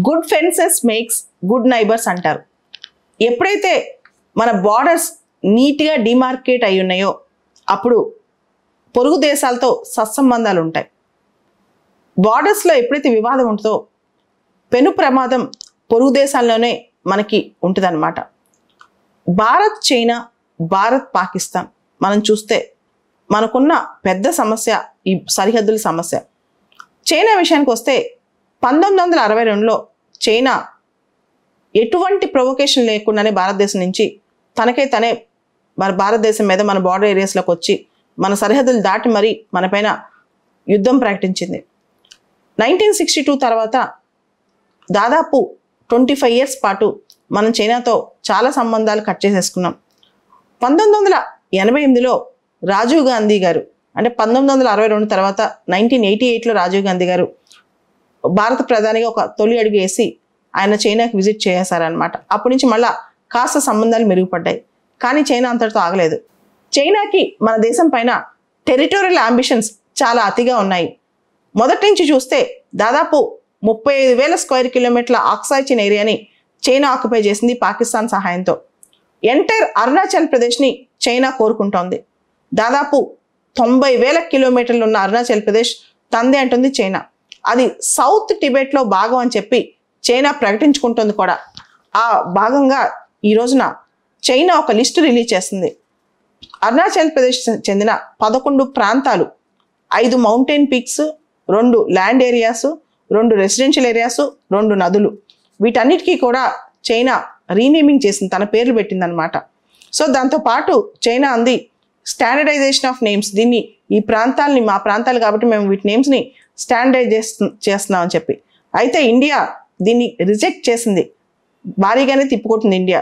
Good fences makes good neighbours అంటారు. ఎప్పుడైతే మన బార్డర్స్ నీట్గా డిమార్కేట్ అయి ఉన్నాయో అప్పుడు పొరుగు దేశాలతో సత్సంబంధాలు ఉంటాయి. బార్డర్స్లో ఎప్పుడైతే వివాదం ఉంటుందో పెను ప్రమాదం పొరుగు దేశాల్లోనే మనకి ఉంటుందన్నమాట. భారత్ చైనా, భారత్ పాకిస్తాన్ మనం చూస్తే మనకున్న పెద్ద సమస్య ఈ సరిహద్దుల సమస్య. చైనా విషయానికి వస్తే 1962లో చైనా ఎటువంటి ప్రొవొకేషన్ లేకుండానే భారతదేశం నుంచి తనే మన భారతదేశం మీద మన బార్డర్ ఏరియాస్లోకి వచ్చి మన సరిహద్దులు దాటి మరీ మన పైన యుద్ధం ప్రకటించింది. 1962 తర్వాత దాదాపు 25 years పాటు మనం చైనాతో చాలా సంబంధాలు కట్ చేసేసుకున్నాం. 1988లో రాజీవ్ గాంధీ గారు, అంటే 1962 తర్వాత 1988లో రాజీవ్ గాంధీ గారు భారత ప్రధానిగా ఒక తొలి అడుగు వేసి ఆయన చైనాకి విజిట్ చేశారనమాట. అప్పటి నుంచి మళ్ళా కాస్త సంబంధాలు మెరుగుపడ్డాయి. కానీ చైనా అంతటితో ఆగలేదు. చైనాకి మన దేశం పైన టెరిటోరియల్ అంబిషన్స్ చాలా అతిగా ఉన్నాయి. మొదటి నుంచి చూస్తే దాదాపు 35,000 square kilometers ఆక్సాయ్ చైన్ ఏరియాని చైనా ఆక్యుపై చేసింది పాకిస్తాన్ సహాయంతో. ఎంటైర్ అరుణాచల్ ప్రదేశ్ని చైనా కోరుకుంటోంది. దాదాపు 90,000 kilometers ఉన్న అరుణాచల్ ప్రదేశ్ తందే అంటుంది చైనా. అది సౌత్ టిబెట్లో భాగం అని చెప్పి చైనా ప్రకటించుకుంటుంది కూడా. ఆ భాగంగా ఈ రోజున చైనా ఒక లిస్టు రిలీజ్ చేస్తుంది. అరుణాచల్ ప్రదేశ్ చెందిన 11 ప్రాంతాలు, 5 mountain peaks, 2 land areas, 2 residential areas, 2 నదులు, వీటన్నిటికీ కూడా చైనా రీనేమింగ్ చేసింది, తన పేర్లు పెట్టిందనమాట. సో దాంతోపాటు చైనా అంది స్టాండర్డైజేషన్ ఆఫ్ నేమ్స్, దీన్ని ఈ ప్రాంతాలని మా ప్రాంతాలు కాబట్టి మేము వీటి నేమ్స్ని స్టాండర్డైజ్ చేస్తున్నాం అని చెప్పి. అయితే ఇండియా దీన్ని రిజెక్ట్ చేసింది, భారీగానే తిప్పుకొట్టింది ఇండియా.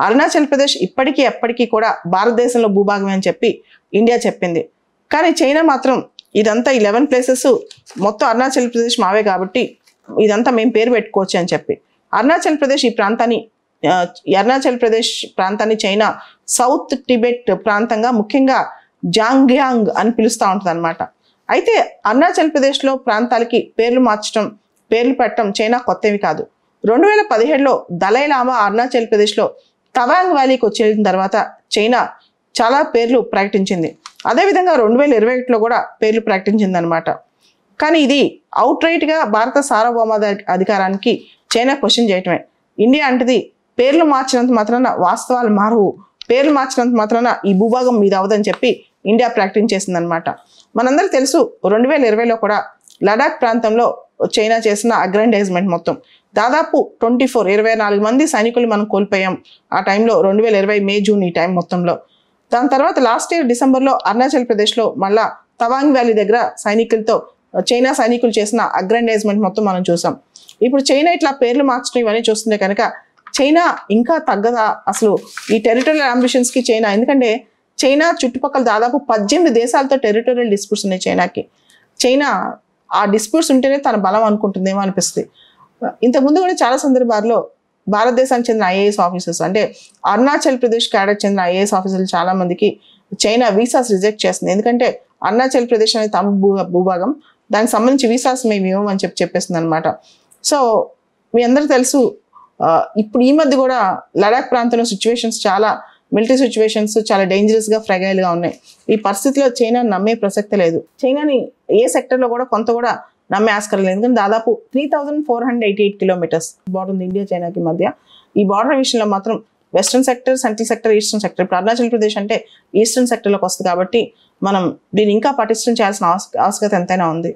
అరుణాచల్ ప్రదేశ్ ఇప్పటికీ ఎప్పటికీ కూడా భారతదేశంలో భూభాగమే అని చెప్పి ఇండియా చెప్పింది. కానీ చైనా మాత్రం ఇదంతా 11 places మొత్తం అరుణాచల్ ప్రదేశ్ మావే కాబట్టి ఇదంతా మేము పేరు పెట్టుకోవచ్చు అని చెప్పి అరుణాచల్ ప్రదేశ్ ప్రాంతాన్ని చైనా సౌత్ టిబెట్ ప్రాంతంగా, ముఖ్యంగా జాంగ్యాంగ్ అని పిలుస్తూ ఉంటుంది అనమాట. అయితే అరుణాచల్ ప్రదేశ్లో ప్రాంతాలకి పేర్లు మార్చడం, పేర్లు పెట్టడం చైనా కొత్తవి కాదు. 2017లో దలైలామా అరుణాచల్ ప్రదేశ్లో తవాంగ్ వ్యాలీకి వచ్చేసిన తర్వాత చైనా చాలా పేర్లు ప్రకటించింది. అదేవిధంగా 2021లో కూడా పేర్లు ప్రకటించింది అనమాట. కానీ ఇది అవుట్ రైట్గా భారత సార్వభౌమాధికారానికి చైనా క్వశ్చన్ చేయటమే. ఇండియా అంటది పేర్లు మార్చినంత మాత్రాన వాస్తవాలు మారవు, పేర్లు మార్చినంత మాత్రాన ఈ భూభాగం మీద అవదని చెప్పి ఇండియా ప్రకటించేసింది అనమాట. మనందరికీ తెలుసు 2020లో కూడా లడాక్ ప్రాంతంలో చైనా చేసిన అగ్రాండైజ్మెంట్ మొత్తం దాదాపు 24 మంది సైనికులు మనం కోల్పోయాం ఆ టైంలో, 2020 మే జూన్ ఈ టైం మొత్తంలో. దాని తర్వాత లాస్ట్ ఇయర్ డిసెంబర్లో అరుణాచల్ ప్రదేశ్లో మళ్ళా తవాంగ్ వ్యాలీ దగ్గర చైనా సైనికులు చేసిన అగ్రాండైజ్మెంట్ మొత్తం మనం చూసాం. ఇప్పుడు చైనా ఇట్లా పేర్లు మార్చడం ఇవన్నీ చూస్తుంటే కనుక చైనా ఇంకా తగ్గదా అసలు ఈ టెరిటోరియల్ అంబిషన్స్కి చైనా? ఎందుకంటే చైనా చుట్టుపక్కల దాదాపు 18 దేశాలతో టెరిటోరియల్ డిస్ప్యూట్స్ ఉన్నాయి చైనాకి. చైనా ఆ డిస్ప్యూట్స్ ఉంటేనే తన బలం అనుకుంటుందేమో అనిపిస్తుంది. ఇంతకుముందు కూడా చాలా సందర్భాల్లో భారతదేశానికి చెందిన ఐఏఎస్ ఆఫీసర్స్, అంటే అరుణాచల్ ప్రదేశ్ క్యాడర్ చెందిన ఐఏఎస్ ఆఫీసర్లు చాలా మందికి చైనా వీసాస్ రిజెక్ట్ చేస్తుంది. ఎందుకంటే అరుణాచల్ ప్రదేశ్ అనేది తమ భూభాగం, దానికి సంబంధించి వీసాస్ మేము ఇవ్వమని చెప్పేస్తుంది అనమాట. సో మీ అందరూ తెలుసు, ఇప్పుడు ఈ మధ్య కూడా లడాక్ ప్రాంతంలో సిచ్యువేషన్స్ చాలా మిలిటరీ సిచ్యువేషన్స్ చాలా డేంజరస్గా, ఫ్రెగైల్గా ఉన్నాయి. ఈ పరిస్థితిలో చైనా నమ్మే ప్రసక్తి లేదు. చైనాని ఏ సెక్టర్లో కూడా కొంత కూడా నమ్మే ఆస్కారం లేదు. ఎందుకంటే దాదాపు 3,488 kilometers బార్డర్ ఉంది ఇండియా చైనాకి మధ్య. ఈ బార్డర్ విషయంలో మాత్రం western sector, central sector, eastern sector, ఇప్పుడు అరుణాచల్ ప్రదేశ్ అంటే ఈస్టర్న్ సెక్టర్లోకి వస్తుంది కాబట్టి మనం దీన్ని ఇంకా పటిష్టం చేయాల్సిన ఆవశ్యకత ఎంతైనా ఉంది.